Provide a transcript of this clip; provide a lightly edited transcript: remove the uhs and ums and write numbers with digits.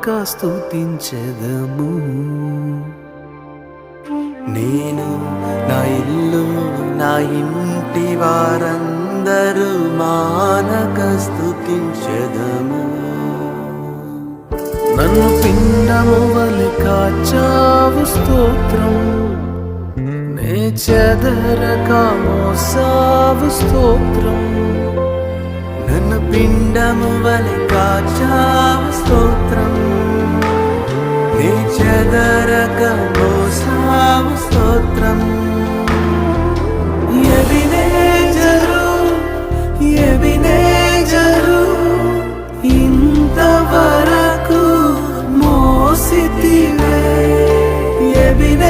మానక స్తుతించెదము. నేను నా ఇల్లు నా ఇంటి వారందరూ మానక స్తుతించెదము. నన్ను పిండము వలె కాచావు స్తోత్రం, నే చెదరక మోసావు స్తోత్రం. నన్ను పిండము వలె కాచావు స్తోత్రం, నే చెదరక మోసావు స్తోత్రం.